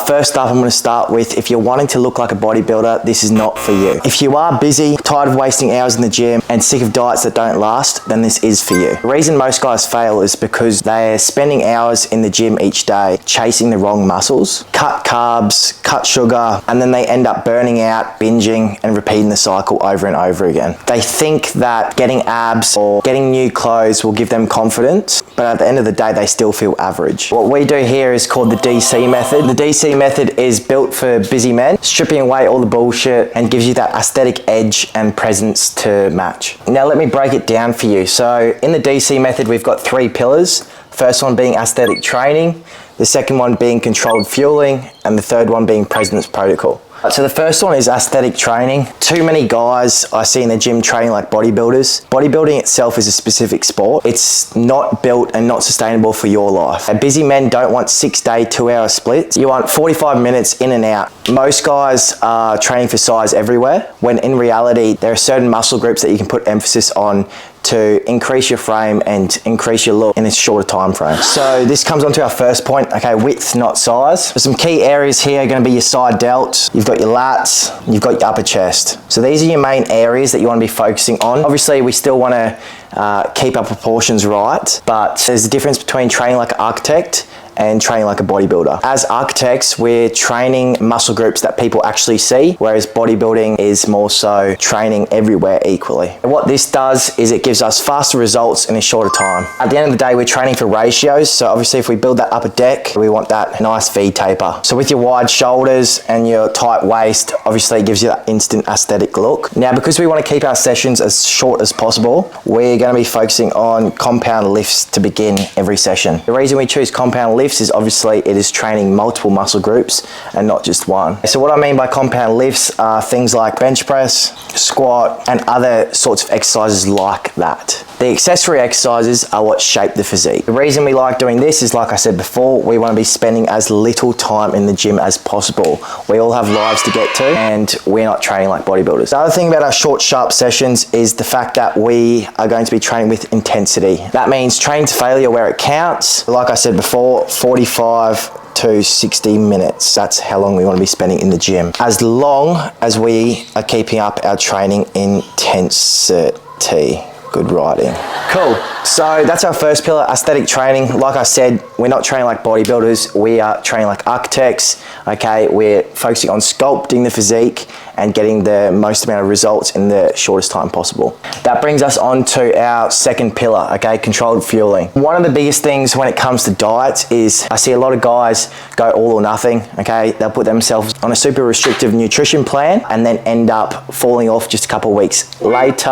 First up, I'm going to start with, if you're wanting to look like a bodybuilder, this is not for you. If you are busy, tired of wasting hours in the gym, and sick of diets that don't last, then this is for you. The reason most guys fail is because they're spending hours in the gym each day chasing the wrong muscles, cut carbs, cut sugar, and then they end up burning out, binging, and repeating the cycle over and over again. They think that getting abs or getting new clothes will give them confidence, but at the end of the day, they still feel average. What we do here is called the DC method. The DC method is built for busy men, stripping away all the bullshit and gives you that aesthetic edge and presence to match. Now let me break it down for you. So in the DC method, we've got 3 pillars. First one being aesthetic training, the second one being controlled fueling, and the third one being presence protocol. So the first one is aesthetic training. Too many guys I see in the gym training like bodybuilders. Bodybuilding itself is a specific sport. It's not built and not sustainable for your life. Busy men don't want 6-day, 2-hour splits. You want 45 minutes in and out. Most guys are training for size everywhere, when in reality, there are certain muscle groups that you can put emphasis on to increase your frame and increase your look in a shorter time frame. So this comes on to our first point, okay, width, not size. So some key areas here are gonna be your side delt, you've got your lats, you've got your upper chest. So these are your main areas that you wanna be focusing on. Obviously, we still wanna keep our proportions right, but there's a difference between training like an architect and training like a bodybuilder. As architects, we're training muscle groups that people actually see, whereas bodybuilding is more so training everywhere equally. And what this does is it gives us faster results in a shorter time. At the end of the day, we're training for ratios, so obviously if we build that upper deck, we want that nice V taper. So with your wide shoulders and your tight waist, obviously it gives you that instant aesthetic look. Now, because we want to keep our sessions as short as possible, we're going to be focusing on compound lifts to begin every session. The reason we choose compound lifts is obviously it is training multiple muscle groups and not just one. So what I mean by compound lifts are things like bench press, squat, and other sorts of exercises like that. The accessory exercises are what shape the physique. The reason we like doing this is, like I said before, we want to be spending as little time in the gym as possible. We all have lives to get to, and we're not training like bodybuilders. The other thing about our short, sharp sessions is the fact that we are going to be training with intensity. That means training to failure where it counts. Like I said before, 45 to 60 minutes. That's how long we want to be spending in the gym, as long as we are keeping up our training intensity. Good writing. Cool. So that's our first pillar, aesthetic training. Like I said, we're not training like bodybuilders. We are training like architects. Okay, we're focusing on sculpting the physique and getting the most amount of results in the shortest time possible. That brings us on to our second pillar, okay, controlled fueling. One of the biggest things when it comes to diets is I see a lot of guys go all or nothing, okay? They'll put themselves on a super restrictive nutrition plan and then end up falling off just a couple of weeks later,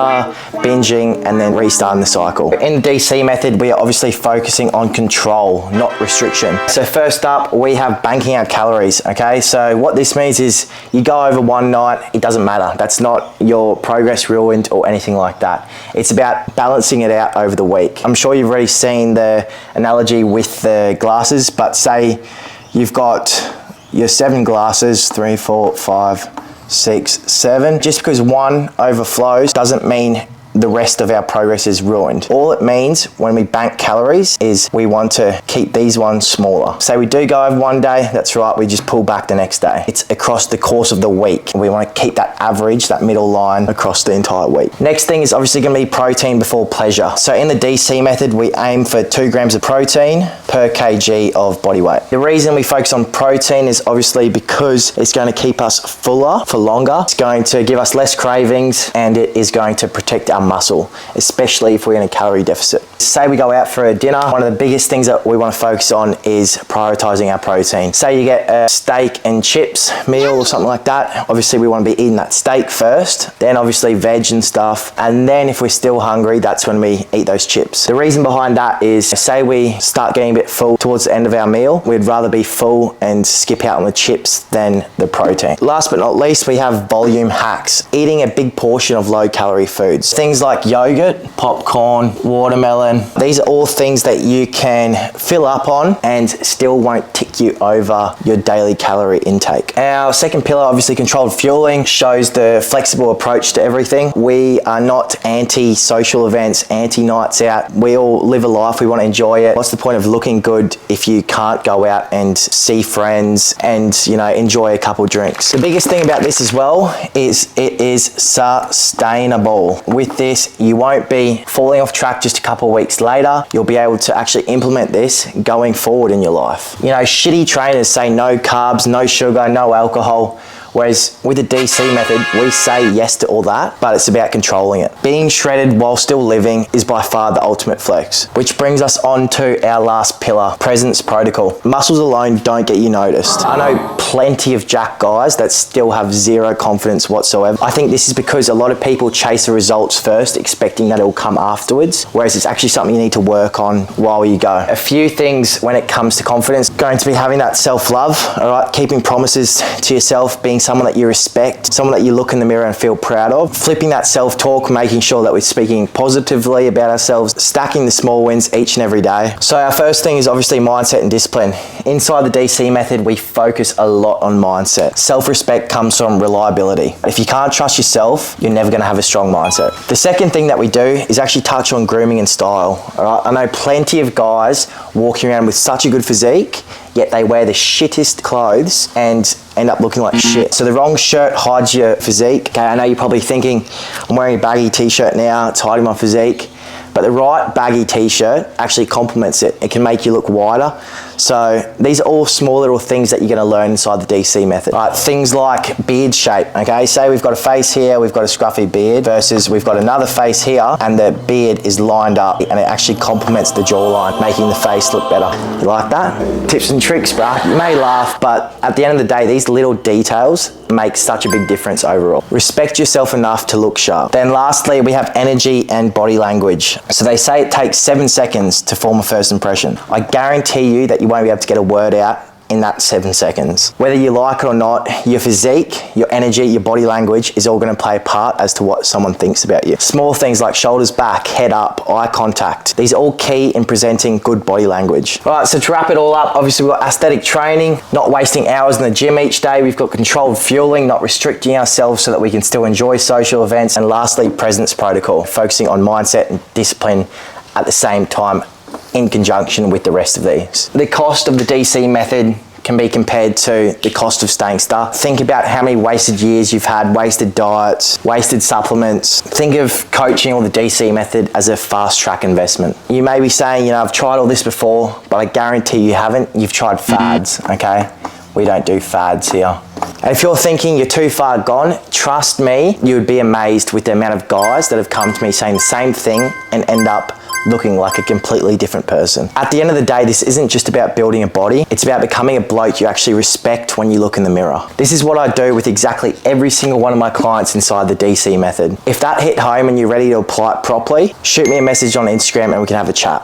binging, and then restarting the cycle. In the DC method, we are obviously focusing on control, not restriction. So first up, we have banking our calories, okay? So what this means is you go over one night, it doesn't matter. That's not your progress ruined or anything like that. It's about balancing it out over the week. I'm sure you've already seen the analogy with the glasses, but say you've got your 7 glasses, 3, 4, 5, 6, 7. Just because one overflows doesn't mean the rest of our progress is ruined. All it means when we bank calories is we want to keep these ones smaller. Say we do go over one day, that's right, we just pull back the next day. It's across the course of the week. We want to keep that average, that middle line across the entire week. Next thing is obviously going to be protein before pleasure. So in the DC method, we aim for 2 grams of protein per kg of body weight. The reason we focus on protein is obviously because it's going to keep us fuller for longer. It's going to give us less cravings, and it is going to protect our muscle, especially if we're in a calorie deficit. Say we go out for a dinner, one of the biggest things that we want to focus on is prioritizing our protein. Say you get a steak and chips meal or something like that. Obviously we want to be eating that steak first, then obviously veg and stuff, and then if we're still hungry, that's when we eat those chips. The reason behind that is, say we start getting a bit full towards the end of our meal, we'd rather be full and skip out on the chips than the protein. Last but not least, we have volume hacks. Eating a big portion of low calorie foods. Things things like yogurt, popcorn, watermelon. These are all things that you can fill up on and still won't tick you over your daily calorie intake. Our second pillar, obviously controlled fueling, shows the flexible approach to everything. We are not anti-social events, anti-nights out. We all live a life, we want to enjoy it. What's the point of looking good if you can't go out and see friends and, you know, enjoy a couple drinks? The biggest thing about this as well is it is sustainable. With this, you won't be falling off track just a couple of weeks later. You'll be able to actually implement this going forward in your life. You know, shitty trainers say no carbs, no sugar, no alcohol. Whereas with the DC method, we say yes to all that, but it's about controlling it. Being shredded while still living is by far the ultimate flex, which brings us on to our last pillar, presence protocol. Muscles alone don't get you noticed. I know plenty of jack guys that still have zero confidence whatsoever. I think this is because a lot of people chase the results first, expecting that it will come afterwards, whereas it's actually something you need to work on while you go. A few things when it comes to confidence, going to be having that self-love, all right, keeping promises to yourself, being someone that you respect, someone that you look in the mirror and feel proud of, flipping that self-talk, making sure that we're speaking positively about ourselves, stacking the small wins each and every day. So our first thing is obviously mindset and discipline. Inside the DC method, we focus a lot on mindset. Self-respect comes from reliability. If you can't trust yourself, you're never gonna have a strong mindset. The second thing that we do is actually touch on grooming and style. All right? I know plenty of guys walking around with such a good physique, yet they wear the shittest clothes and end up looking like shit. So the wrong shirt hides your physique. Okay, I know you're probably thinking, I'm wearing a baggy t-shirt now, it's hiding my physique. But the right baggy t-shirt actually complements it. It can make you look wider. So these are all small little things that you're gonna learn inside the DC method. Right, things like beard shape, okay? Say we've got a face here, we've got a scruffy beard, versus we've got another face here, and the beard is lined up, and it actually complements the jawline, making the face look better. You like that? Tips and tricks, bruh. You may laugh, but at the end of the day, these little details make such a big difference overall. Respect yourself enough to look sharp. Then lastly, we have energy and body language. So they say it takes 7 seconds to form a first impression. I guarantee you that you won't be able to get a word out in that 7 seconds. Whether you like it or not, your physique, your energy, your body language is all gonna play a part as to what someone thinks about you. Small things like shoulders back, head up, eye contact. These are all key in presenting good body language. All right, so to wrap it all up, obviously we've got aesthetic training, not wasting hours in the gym each day. We've got controlled fueling, not restricting ourselves so that we can still enjoy social events. And lastly, presence protocol, focusing on mindset and discipline at the same time in conjunction with the rest of these. The cost of the DC method can be compared to the cost of staying stuck. Think about how many wasted years you've had, wasted diets, wasted supplements. Think of coaching or the DC method as a fast track investment. You may be saying, you know, I've tried all this before, but I guarantee you haven't. You've tried fads, okay? We don't do fads here. And if you're thinking you're too far gone, trust me, you would be amazed with the amount of guys that have come to me saying the same thing and end up looking like a completely different person. At the end of the day, this isn't just about building a body, it's about becoming a bloke you actually respect when you look in the mirror. This is what I do with exactly every single one of my clients inside the DC method. If that hit home and you're ready to apply it properly, shoot me a message on Instagram and we can have a chat.